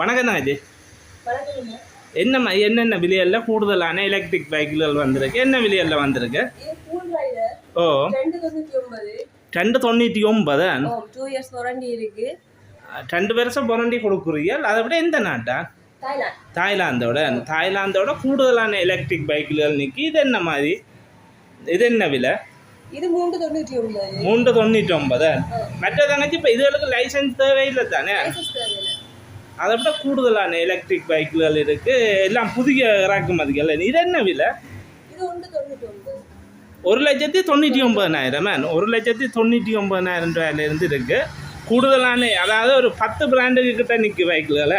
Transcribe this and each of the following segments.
வணக்கம் தங்கச்சி. என்னென்ன விலையெல்லாம் கூடுதலான எலக்ட்ரிக் பைக்குகள் வந்திருக்கு? என்ன விலையெல்லாம் வந்திருக்கு? ஓ 299 2 வருஷம் வாரண்டி கொடுக்குறீங்க. அதை விட எந்த நாட்டா? தாய்லாந்தோட கூடுதலான எலக்ட்ரிக் பைக்குகள் நிற்கி. இது என்ன மாதிரி? இது என்ன விலை? இது 399. 399. மற்ற தங்கச்சி இப்போ இதுகளுக்கு லைசன்ஸ் தேவையில்லை தானே? அதை விட கூடுதலான எலக்ட்ரிக் பைக்குகள் இருக்கு. எல்லாம் புதிய இறக்குமதிகள். இது என்ன விலை? இது 199. 1,99,000 மேன். 1,99,000 ரூபாயிலிருந்து இருக்கு. கூடுதலான அதாவது ஒரு 10 பிராண்டுக்கு கிட்ட நிற்க பைக்குகள்.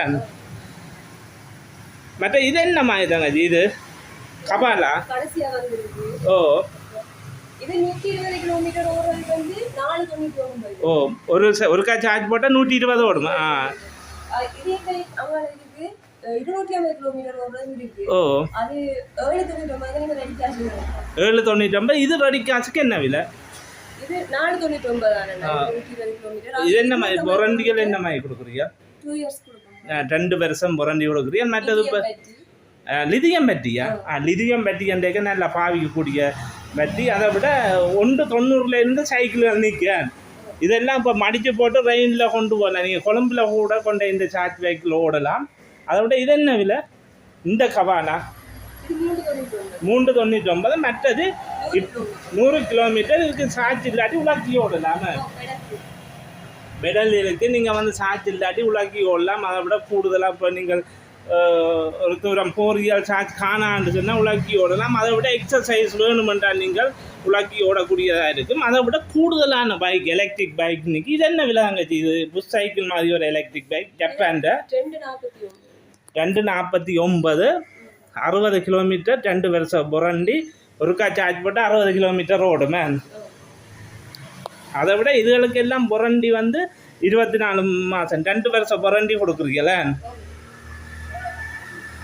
மற்ற இது என்ன மாதிரி தங்கச்சி? இது கபாலா கடைசியா வந்திருக்கு. ஓ இது 120 கிலோமீட்டர் ஓடுறதுக்கு வந்து 499. ஓ ஒருக்கா சார்ஜ் போட்டால் 120 ஓடுமா? இதே அவங்களுக்கு 250 கிலோமீட்டர் ஓடுறது இருக்கு. ஓ அது 799 ரெடி காசு. 799. இது ரெடி காசுக்கு என்ன விலை? இது 499 தானே. 120 கிலோமீட்டர். இது என்ன மாதிரி வாரண்டிகள் என்ன மாதிரி கொடுக்குறீங்க? 2 இயர்ஸ் கொடுப்போம். 2 வருஷம் வாரண்டி கொடுக்குறீங்க. மற்றது இப்போ லிதியம் பேட்டரியா? லிதியம் பேட்டரி என்றைக்கு நல்லா பாவிக்கக்கூடிய பேட்டரி. அதை விட 190 சைக்கிள் நிற்க. இதெல்லாம் இப்போ மடித்து போட்டு ரெயினில் கொண்டு போகலாம். நீங்கள் கொழும்பில் கூட கொண்ட இந்த சார்ஜ் பைக்கில் ஓடலாம். அதை விட இது என்ன விலை? இந்த கபாலா 399. மற்றது 100 கிலோமீட்டர் இருக்குது. சார்ஜ் இல்லாட்டி உலாக்கி ஓடலாம். பெடல் இருக்குது. நீங்கள் வந்து சார்ஜ் இல்லாட்டி உலாக்கி ஓடலாம். அதை விட கூடுதலாக இப்போ நீங்கள் ஒரு தூரம் 4 இயர் சார்ஜ் காணான்னு சொன்னால் உலாக்கி ஓடலாம். அதை விட எக்ஸசைஸ் வேணுமென்றால் நீங்கள் உலாக்கி ஓடக்கூடியதாக இருக்கும். அதை விட கூடுதலான பைக் எலக்ட்ரிக் பைக் இன்னைக்கு. இது என்ன விலை அங்கச்சி? இது புஷ் சைக்கிள் மாதிரி ஒரு எலக்ட்ரிக் பைக். ஜப்பான் 249. 60 கிலோமீட்டர் 2 வருஷம் வாரண்டி. ஒருக்கா சார்ஜ் போட்டால் 60 கிலோமீட்டர் ஓடுமே. அதை விட இதுகளுக்கு எல்லாம் வாரண்டி வந்து 24 மாதம் 2 வருஷம் வாரண்டி கொடுக்குறீங்களே.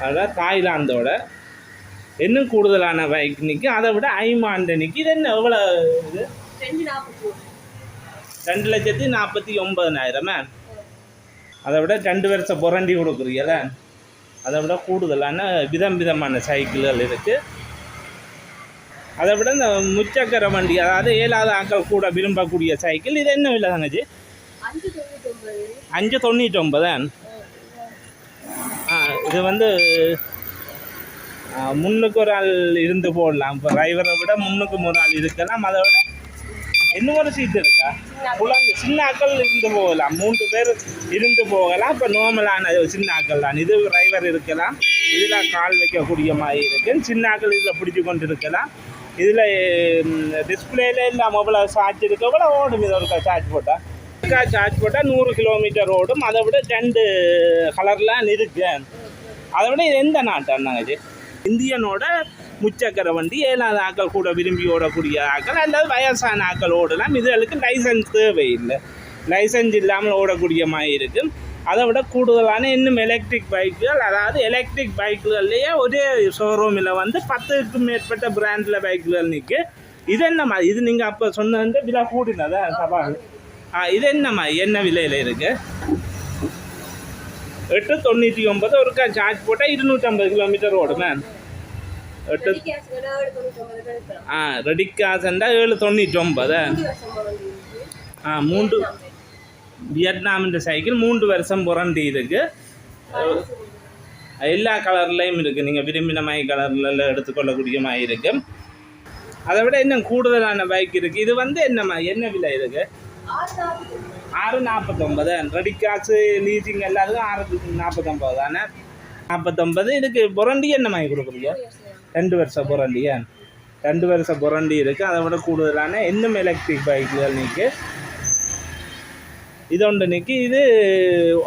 அதான் தாய்லாந்தோட இன்னும் கூடுதலான பைக் நிற்கும். அதை விட ஐமாண்டனிக்கு. இது என்ன எவ்வளோ? இது 2,49,000 அதை விட 2 வருஷம் வாரண்டி கொடுக்குறீங்கள. அதை விட கூடுதலான விதமான சைக்கிள்கள் இருக்குது. அதை விட இந்த முச்சக்கர வண்டி, அதாவது 7வது ஆட்கள் கூட விரும்பக்கூடிய சைக்கிள். இது என்ன விலை தாங்கச்சி? 599. இது வந்து முன்னுக்கு ஒரு ஆள் இருந்து போடலாம். இப்போ டிரைவரை விட முன்னுக்கு ஒரு ஆள் இருக்கலாம். அதை விட இன்னும் ஒரு சீட் இருக்கா? சின்ன ஆக்கள் இருந்து போகலாம். 3 பேர் இருந்து போகலாம். இப்போ நார்மலான சின்ன ஆக்கள் தான். இது டிரைவர் இருக்கலாம். இதில் கால் வைக்கக்கூடிய மாதிரி இருக்கு. சின்ன ஆக்கள் இதில் பிடிச்சி கொண்டு இருக்கலாம். இதில் டிஸ்பிளேல இல்லை மொபைல் சார்ஜ் இருக்க கூட ஓடும். இது ஒரு சார்ஜ் போட்டால் 100 கிலோமீட்டர் ஓடும். அதை விட 2 கலர்லாம் இருக்கு. அதை விட இது எந்த நாட்டாங்க? இந்தியனோட முச்சக்கர வண்டி 7வது ஆக்கள் கூட விரும்பி ஓடக்கூடிய ஆக்கள் அல்லது வயசான ஆக்கள் ஓடலாம். இதுகளுக்கு லைசன்ஸ் தேவையில்லை. லைசன்ஸ் இல்லாமல் ஓடக்கூடிய மாதிரி இருக்குது. அதை விட கூடுதலான இன்னும் எலக்ட்ரிக் பைக்குகள், அதாவது எலக்ட்ரிக் பைக்குகள்லேயே ஒரே ஷோரூமில் வந்து 10க்கும் மேற்பட்ட பிராண்டில் பைக்குகள் நிற்கு. இது என்னம்மா? இது நீங்கள் அப்போ சொன்ன விலை கூடினதா சவால்? இது என்னம்மா? என்ன விலையில் இருக்குது? 899. ஒருக்கா சார்ஜ் போட்டால் 250 கிலோமீட்டர் ஓடுமே. ரெடி காசுண்டா 799. 3 வியட்நாமின் சைக்கிள் 3 வருஷம் வாரண்டி இருக்குது. எல்லா கலர்லேயும் இருக்குது. நீங்கள் விரும்பின மாதிரி கலரில் எடுத்துக்கொள்ளக்கூடிய மாதிரி இருக்குது. அதை விட இன்னும் கூடுதலான பைக் இருக்குது. இது வந்து என்னம்மா? என்ன விலை இருக்குது? 649. ரெடி காசு லீசிங் எல்லாத்துக்கும் 649 தானே. 49. இதுக்கு வாரண்டி என்ன மாதிரி கொடுக்குறீங்க? 2 வருஷம் வாரண்டியா? 2 வருஷம் வாரண்டி இருக்குது. அதை விட கூடுதலான இன்னும் எலக்ட்ரிக் பைக்குகள் நிற்கு. இது ஒன்று நிற்கு. இது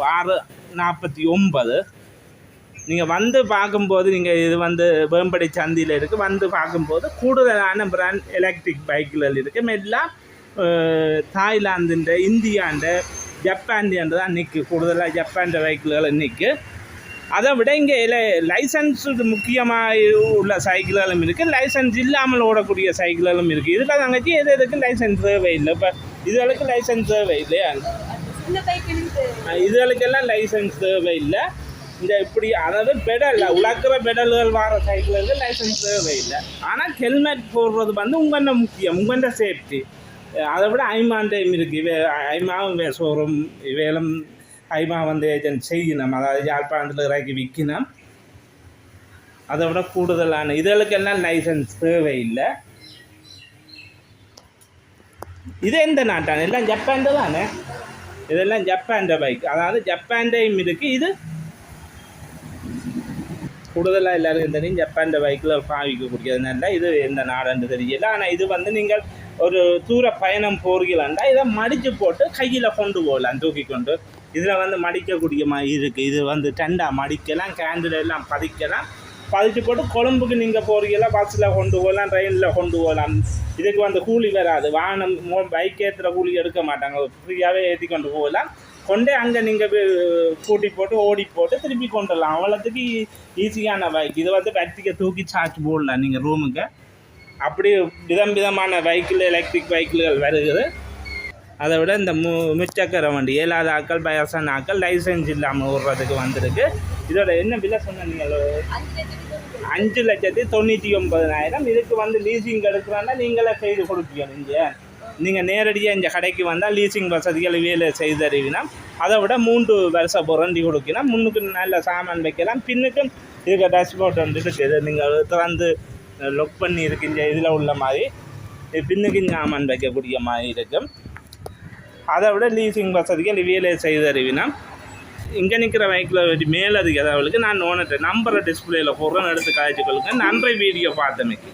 649. நீங்கள் வந்து பார்க்கும்போது, நீங்கள் இது வந்து வேம்படி சந்தியில் இருக்குது. வந்து பார்க்கும்போது கூடுதலான பிராண்ட் எலக்ட்ரிக் பைக்குகள் இருக்குது. எல்லாம் தாய்லாந்து, இந்தியாண்ட, ஜப்பான்ட தான் நிற்கு. கூடுதலாக ஜப்பான் சைக்கிள்கள் நிற்கு. அதை விட இங்கே லைசன்ஸ் முக்கியமாக உள்ள சைக்கிள்களும் இருக்குது. லைசன்ஸ் இல்லாமல் ஓடக்கூடிய சைக்கிள்களும் இருக்குது. இதில் தங்கச்சி எதுக்கு லைசன்ஸ் தேவையில்லை? இப்போ இதுகளுக்கு லைசன்ஸ் தேவை இல்லையா? இந்த பைக் இருக்கு இதுகளுக்கெல்லாம் லைசன்ஸ் தேவை இல்லை. இந்த இப்படி அதாவது பெடல் உழக்கிற பெடல்கள் வர சைக்கிளுக்கு லைசன்ஸ் தேவை இல்லை. ஆனால் ஹெல்மெட் போடுறது வந்து உங்கள்கிட்ட முக்கியம், உங்கள்கிட்ட சேஃப்டி. அதை விட ஐமான் டைம் இருக்குது. ஐமாவும் ஷோரூம் வேலும் ஐமா வந்து ஏஜென்ட் செய்யணும், அதாவது யாழ்ப்பாணத்தில் இறக்கி விற்கணும். அதை விட கூடுதலான இதுகளுக்கெல்லாம் லைசன்ஸ் தேவையில்லை. இது எந்த நாட்டான எல்லாம் ஜப்பான் தானே, இதெல்லாம் ஜப்பான் பைக், அதாவது ஜப்பான் டைம் இருக்குது. இது கூடுதலாக எல்லாருக்கும் தெரியும் ஜப்பான் பைக்கில் பாவிக்கக்கூடியதுனால இது எந்த நாடுன்னு தெரியல. ஆனால் இது வந்து நீங்கள் ஒரு தூர பயணம் போகிறீங்களாண்டா இதை மடித்து போட்டு கையில் கொண்டு போகலாம், தூக்கி கொண்டு. இதில் வந்து மடிக்கக்கூடிய மாதிரி இருக்குது. இது வந்து டெண்டாக மடிக்கலாம், கேண்டில் எல்லாம் பதிச்சு போட்டு கொழும்புக்கு நீங்கள் போகிறீங்களா பஸ்ஸில் கொண்டு போகலாம், ட்ரெயினில் கொண்டு போகலாம். இதுக்கு வந்து கூலி வராது, வாகனம் பைக் ஏற்றுற கூலி எடுக்க மாட்டாங்க, ஃப்ரீயாகவே ஏற்றி கொண்டு போகலாம். கொண்டே அங்கே நீங்கள் கூட்டி போட்டு ஓடி போட்டு திருப்பி கொண்டுடலாம். அவ்வளோத்துக்கு ஈஸியான பைக். இது வந்து பேட்டரியை தூக்கி சார்ஜ் போடலாம் நீங்கள் ரூமுக்கு. அப்படி விதமான பைக்கில் எலக்ட்ரிக் பைக்குகள் வருகிறது. அதை விட இந்த முச்சக்கர வண்டி 7 ஆட்கள் வயசான ஆட்கள் லைசன்ஸ் இல்லாமல் ஓடுறதுக்கு வந்திருக்கு. இதோட என்ன விலை சொன்ன நீங்கள் 5,99,000. இதுக்கு வந்து லீசிங் எடுக்கிறான்னா நீங்களே செய்து கொடுப்பீங்க. நீங்கள் நேரடியாக இந்த கடைக்கு வந்தால் லீசிங் வசதிகள் வேலை செய்து அறிவினா அதை விட 3 வருஷம் புரண்டி கொடுக்கலாம். முன்னுக்கு நல்ல சாமான் வைக்கலாம், பின்னுக்கும் இதுக்கு டேஷ்போர்ட் வந்து இருக்குது. நீங்கள் திறந்து லொக் பண்ணி இருக்குங்க இதில் உள்ள மாதிரி பின்னுக்கு சாமான் வைக்கக்கூடிய மாதிரி இருக்கும். அதை விட லீசிங் வசதிகள் வேலை செய்து அறிவினா இங்கே நிற்கிற பைக்கில் மேலதிக தகவலுக்கு நான் ஓனர்கிட்ட நம்பரை டிஸ்பிளேயில் போடுறேன்னு எடுத்து காய்ச்சிக்கொள்ளுங்க. நன்றி வீடியோ பார்த்தமைக்கு.